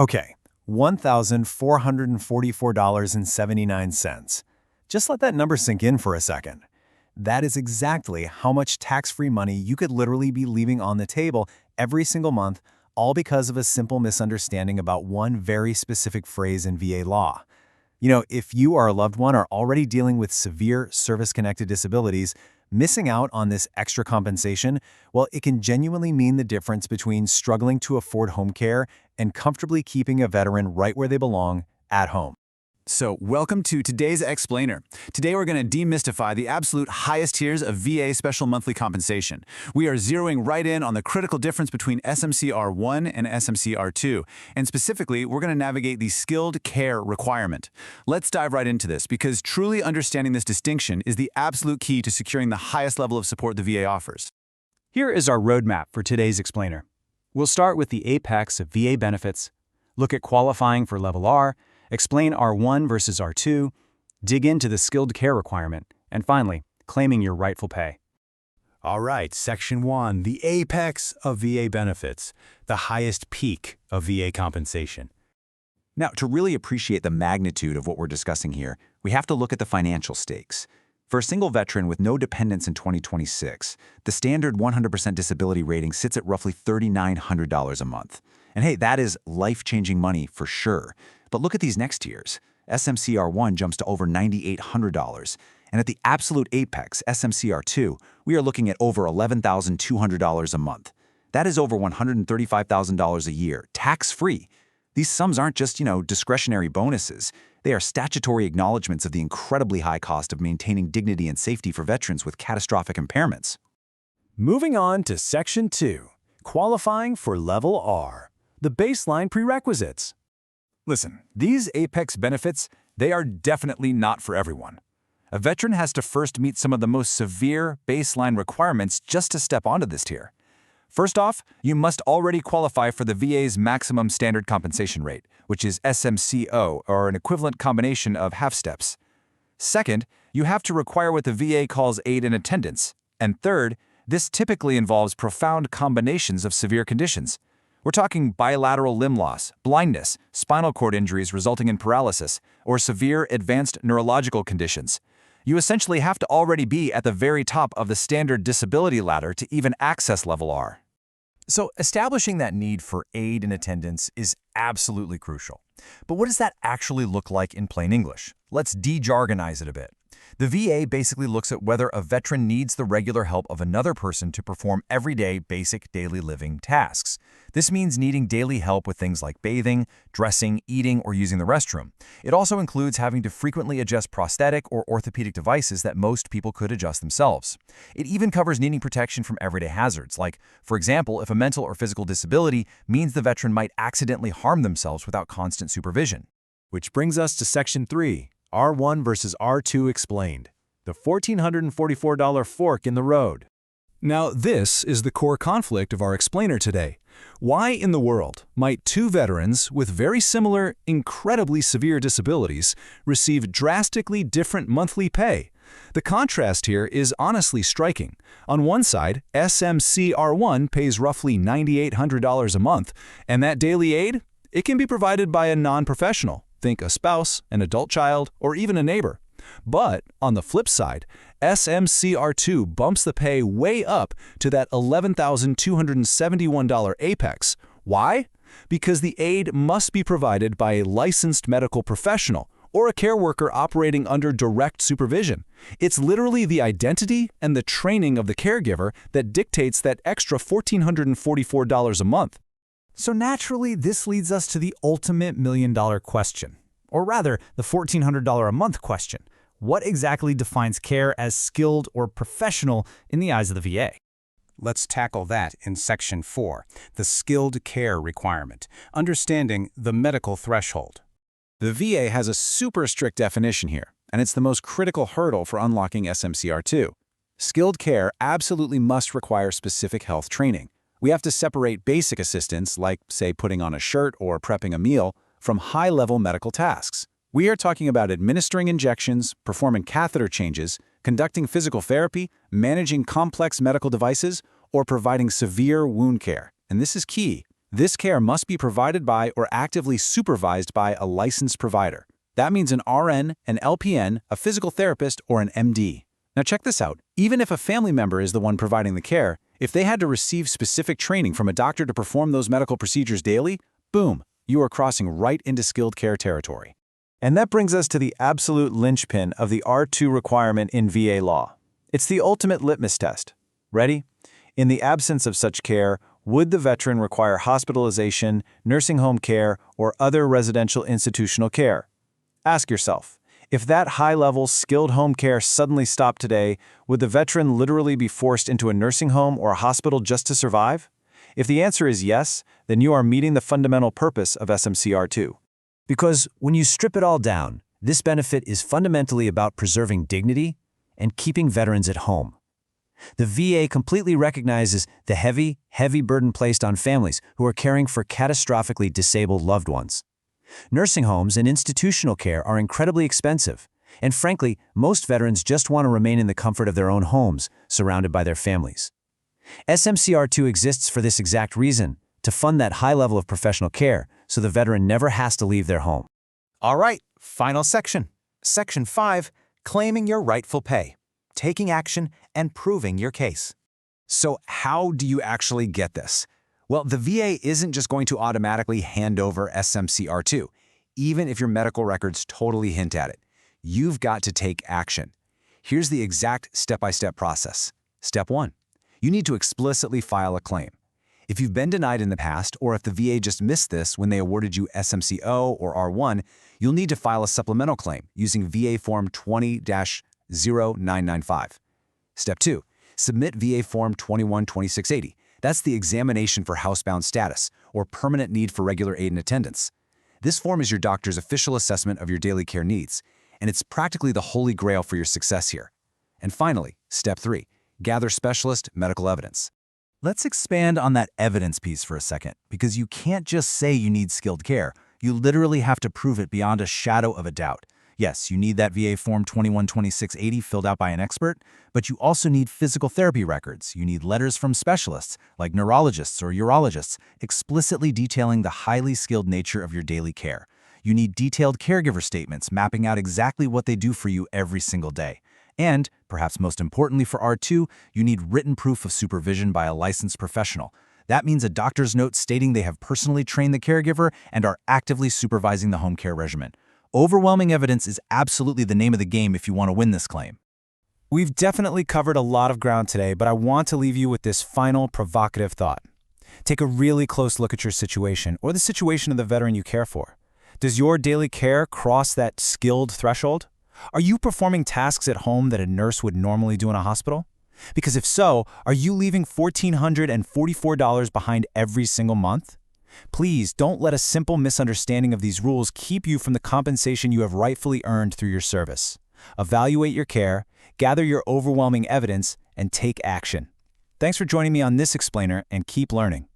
Okay, $1,444.79. Just let that number sink in for a second. That is exactly how much tax-free money you could literally be leaving on the table every single month, all because of a simple misunderstanding about one very specific phrase in VA law. If you or a loved one are already dealing with severe service-connected disabilities, missing out on this extra compensation, well, it can genuinely mean the difference between struggling to afford home care and comfortably keeping a veteran right where they belong, at home. So, welcome to today's Explainer. Today we're going to demystify the absolute highest tiers of VA special monthly compensation. We are zeroing right in on the critical difference between SMC-R.1 and SMC-R.2, and specifically, we're going to navigate the skilled care requirement. Let's dive right into this, because truly understanding this distinction is the absolute key to securing the highest level of support the VA offers. Here is our roadmap for today's Explainer. We'll start with the apex of VA benefits, look at qualifying for Level R, explain R1 versus R2, dig into the skilled care requirement, and finally, claiming your rightful pay. All right, Section 1, the apex of VA benefits, the highest peak of VA compensation. Now, to really appreciate the magnitude of what we're discussing here, we have to look at the financial stakes. For a single veteran with no dependents in 2026, the standard 100% disability rating sits at roughly $3,900 a month. And hey, that is life-changing money for sure. But look at these next tiers. SMC-R1 jumps to over $9,800. And at the absolute apex, SMC-R2, we are looking at over $11,200 a month. That is over $135,000 a year, tax-free. These sums aren't just, discretionary bonuses. They are statutory acknowledgments of the incredibly high cost of maintaining dignity and safety for veterans with catastrophic impairments. Moving on to Section 2, qualifying for Level R, the baseline prerequisites. Listen, these apex benefits, they are definitely not for everyone. A veteran has to first meet some of the most severe baseline requirements just to step onto this tier. First off, you must already qualify for the VA's maximum standard compensation rate, which is SMC-O, or an equivalent combination of half steps. Second, you have to require what the VA calls aid and attendance. And third, this typically involves profound combinations of severe conditions. We're talking bilateral limb loss, blindness, spinal cord injuries resulting in paralysis, or severe advanced neurological conditions. You essentially have to already be at the very top of the standard disability ladder to even access Level R. So establishing that need for aid and attendance is absolutely crucial. But what does that actually look like in plain English? Let's de-jargonize it a bit. The VA basically looks at whether a veteran needs the regular help of another person to perform everyday basic daily living tasks. This means needing daily help with things like bathing, dressing, eating, or using the restroom. It also includes having to frequently adjust prosthetic or orthopedic devices that most people could adjust themselves. It even covers needing protection from everyday hazards, like, for example, if a mental or physical disability means the veteran might accidentally harm themselves without constant supervision. Which brings us to Section 3, R1 versus R2 explained, the $1,444 fork in the road. Now, this is the core conflict of our explainer today. Why in the world might two veterans with very similar, incredibly severe disabilities receive drastically different monthly pay? The contrast here is honestly striking. On one side, SMC-R1 pays roughly $9,800 a month, and that daily aid? It can be provided by a non-professional. Think a spouse, an adult child, or even a neighbor. But on the flip side, SMC-R2 bumps the pay way up to that $11,271 apex. Why? Because the aid must be provided by a licensed medical professional or a care worker operating under direct supervision. It's literally the identity and the training of the caregiver that dictates that extra $1,444 a month. So naturally, this leads us to the ultimate million-dollar question, or rather, the $1,400 a month question. What exactly defines care as skilled or professional in the eyes of the VA? Let's tackle that in Section 4, the skilled care requirement, understanding the medical threshold. The VA has a super strict definition here, and it's the most critical hurdle for unlocking SMC-R2. Skilled care absolutely must require specific health training. We have to separate basic assistance, like, say, putting on a shirt or prepping a meal, from high-level medical tasks. We are talking about administering injections, performing catheter changes, conducting physical therapy, managing complex medical devices, or providing severe wound care. And this is key. This care must be provided by or actively supervised by a licensed provider. That means an RN, an LPN, a physical therapist, or an MD. Now check this out. Even if a family member is the one providing the care, if they had to receive specific training from a doctor to perform those medical procedures daily, boom, you are crossing right into skilled care territory. And that brings us to the absolute linchpin of the R2 requirement in VA law. It's the ultimate litmus test. Ready? In the absence of such care, would the veteran require hospitalization, nursing home care, or other residential institutional care? Ask yourself, if that high-level, skilled home care suddenly stopped today, would the veteran literally be forced into a nursing home or a hospital just to survive? If the answer is yes, then you are meeting the fundamental purpose of SMC-R.2. Because when you strip it all down, this benefit is fundamentally about preserving dignity and keeping veterans at home. The VA completely recognizes the heavy burden placed on families who are caring for catastrophically disabled loved ones. Nursing homes and institutional care are incredibly expensive, and frankly, most veterans just want to remain in the comfort of their own homes, surrounded by their families. SMC-R.2 exists for this exact reason, to fund that high level of professional care so the veteran never has to leave their home. All right, final section. Section 5, claiming your rightful pay, taking action, and proving your case. So how do you actually get this? Well, the VA isn't just going to automatically hand over SMC-R.2, even if your medical records totally hint at it. You've got to take action. Here's the exact step-by-step process. Step 1. You need to explicitly file a claim. If you've been denied in the past, or if the VA just missed this when they awarded you SMC-O or R.1, you'll need to file a supplemental claim using VA Form 20-0995. Step 2. Submit VA Form 21-2680. That's the examination for housebound status, or permanent need for regular aid and attendance. This form is your doctor's official assessment of your daily care needs, and it's practically the holy grail for your success here. And finally, Step 3. Gather specialist medical evidence. Let's expand on that evidence piece for a second, because you can't just say you need skilled care. You literally have to prove it beyond a shadow of a doubt. Yes, you need that VA Form 21-2680 filled out by an expert, but you also need physical therapy records. You need letters from specialists, like neurologists or urologists, explicitly detailing the highly skilled nature of your daily care. You need detailed caregiver statements mapping out exactly what they do for you every single day. And, perhaps most importantly for R2, you need written proof of supervision by a licensed professional. That means a doctor's note stating they have personally trained the caregiver and are actively supervising the home care regimen. Overwhelming evidence is absolutely the name of the game if you want to win this claim. We've definitely covered a lot of ground today, but I want to leave you with this final provocative thought. Take a really close look at your situation, or the situation of the veteran you care for. Does your daily care cross that skilled threshold? Are you performing tasks at home that a nurse would normally do in a hospital? Because if so, are you leaving $1,444 behind every single month? Please don't let a simple misunderstanding of these rules keep you from the compensation you have rightfully earned through your service. Evaluate your care, gather your overwhelming evidence, and take action. Thanks for joining me on this explainer, and keep learning.